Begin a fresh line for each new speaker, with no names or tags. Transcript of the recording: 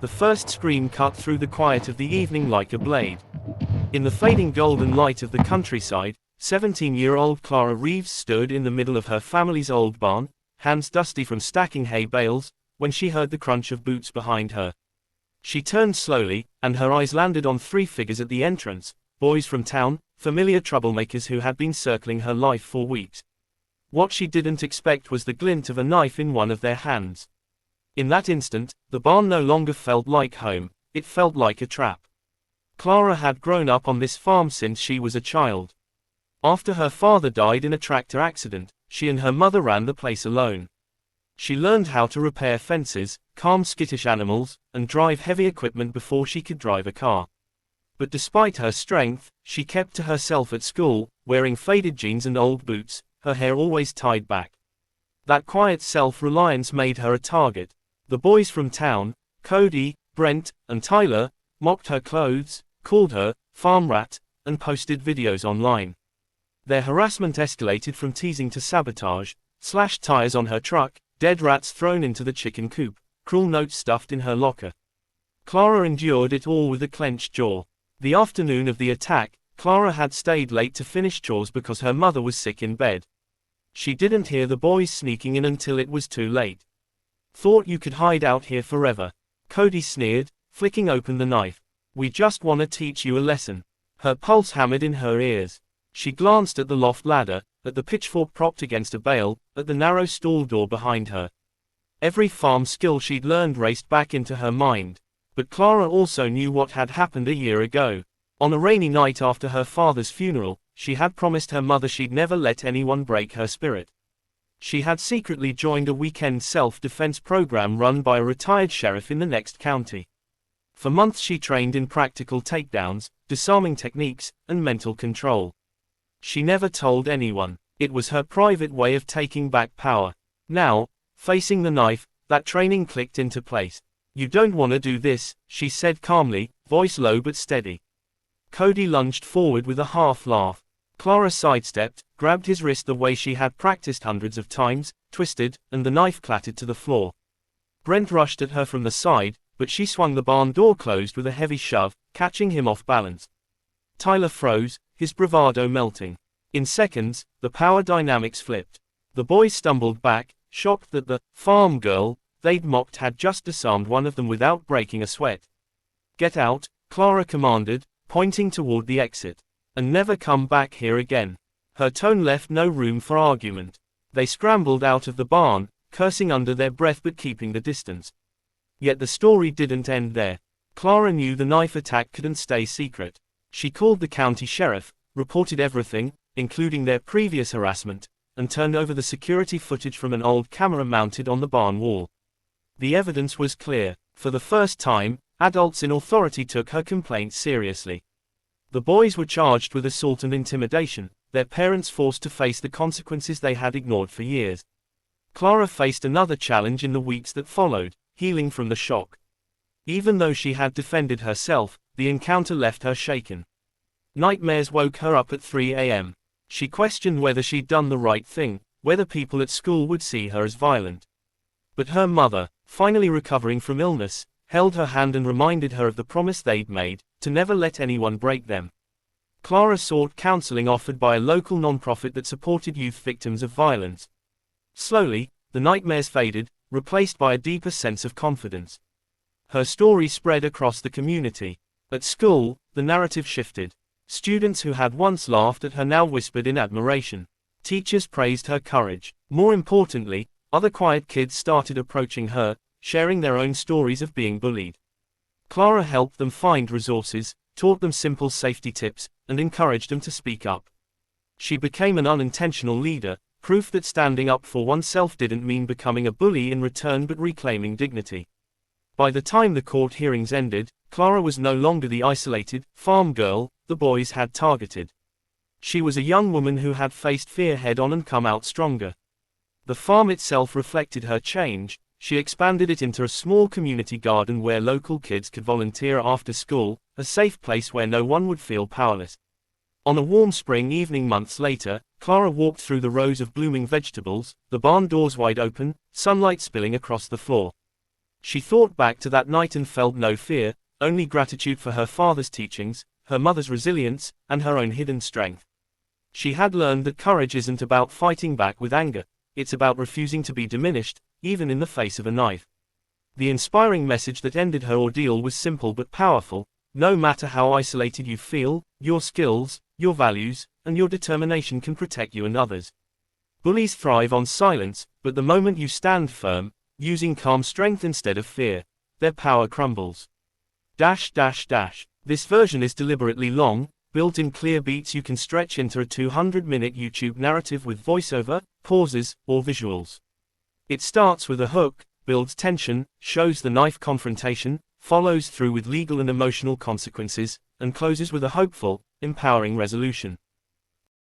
The first scream cut through the quiet of the evening like a blade. In the fading golden light of the countryside, 17-year-old Clara Reeves stood in the middle of her family's old barn, hands dusty from stacking hay bales, when she heard the crunch of boots behind her. She turned slowly, and her eyes landed on three figures at the entrance, boys from town, familiar troublemakers who had been circling her life for weeks. What she didn't expect was the glint of a knife in one of their hands. In that instant, the barn no longer felt like home, it felt like a trap. Clara had grown up on this farm since she was a child. After her father died in a tractor accident, she and her mother ran the place alone. She learned how to repair fences, calm skittish animals, and drive heavy equipment before she could drive a car. But despite her strength, she kept to herself at school, wearing faded jeans and old boots, her hair always tied back. That quiet self-reliance made her a target. The boys from town, Cody, Brent, and Tyler, mocked her clothes, called her farm rat, and posted videos online. Their harassment escalated from teasing to sabotage: slashed tires on her truck, dead rats thrown into the chicken coop, cruel notes stuffed in her locker. Clara endured it all with a clenched jaw. The afternoon of the attack, Clara had stayed late to finish chores because her mother was sick in bed. She didn't hear the boys sneaking in until it was too late. "Thought you could hide out here forever," Cody sneered, flicking open the knife. "We just want to teach you a lesson." Her pulse hammered in her ears. She glanced at the loft ladder, at the pitchfork propped against a bale, at the narrow stall door behind her. Every farm skill she'd learned raced back into her mind. But Clara also knew what had happened a year ago. On a rainy night after her father's funeral, she had promised her mother she'd never let anyone break her spirit. She had secretly joined a weekend self-defense program run by a retired sheriff in the next county. For months she trained in practical takedowns, disarming techniques, and mental control. She never told anyone. It was her private way of taking back power. Now, facing the knife, that training clicked into place. "You don't want to do this," she said calmly, voice low but steady. Cody lunged forward with a half laugh. Clara sidestepped, grabbed his wrist the way she had practiced hundreds of times, twisted, and the knife clattered to the floor. Brent rushed at her from the side, but she swung the barn door closed with a heavy shove, catching him off balance. Tyler froze, his bravado melting. In seconds, the power dynamics flipped. The boys stumbled back, shocked that the farm girl they'd mocked had just disarmed one of them without breaking a sweat. "Get out," Clara commanded, pointing toward the exit. "And never come back here again." Her tone left no room for argument. They scrambled out of the barn, cursing under their breath but keeping the distance. Yet the story didn't end there. Clara knew the knife attack couldn't stay secret. She called the county sheriff, reported everything, including their previous harassment, and turned over the security footage from an old camera mounted on the barn wall. The evidence was clear. For the first time, adults in authority took her complaints seriously. The boys were charged with assault and intimidation, their parents forced to face the consequences they had ignored for years. Clara faced another challenge in the weeks that followed: healing from the shock. Even though she had defended herself, the encounter left her shaken. Nightmares woke her up at 3 a.m. She questioned whether she'd done the right thing, whether people at school would see her as violent. But her mother, finally recovering from illness, held her hand and reminded her of the promise they'd made, to never let anyone break them. Clara sought counseling offered by a local nonprofit that supported youth victims of violence. Slowly, the nightmares faded, replaced by a deeper sense of confidence. Her story spread across the community. At school, the narrative shifted. Students who had once laughed at her now whispered in admiration. Teachers praised her courage. More importantly, other quiet kids started approaching her, sharing their own stories of being bullied. Clara helped them find resources, taught them simple safety tips, and encouraged them to speak up. She became an unintentional leader, proof that standing up for oneself didn't mean becoming a bully in return but reclaiming dignity. By the time the court hearings ended, Clara was no longer the isolated farm girl the boys had targeted. She was a young woman who had faced fear head-on and come out stronger. The farm itself reflected her change. She expanded it into a small community garden where local kids could volunteer after school, a safe place where no one would feel powerless. On a warm spring evening months later, Clara walked through the rows of blooming vegetables, the barn doors wide open, sunlight spilling across the floor. She thought back to that night and felt no fear, only gratitude for her father's teachings, her mother's resilience, and her own hidden strength. She had learned that courage isn't about fighting back with anger, it's about refusing to be diminished, even in the face of a knife. The inspiring message that ended her ordeal was simple but powerful: no matter how isolated you feel, your skills, your values, and your determination can protect you and others. Bullies thrive on silence, but the moment you stand firm, using calm strength instead of fear, their power crumbles. This version is deliberately long, built in clear beats you can stretch into a 200-minute YouTube narrative with voiceover, pauses, or visuals. It starts with a hook, builds tension, shows the knife confrontation, follows through with legal and emotional consequences, and closes with a hopeful, empowering resolution.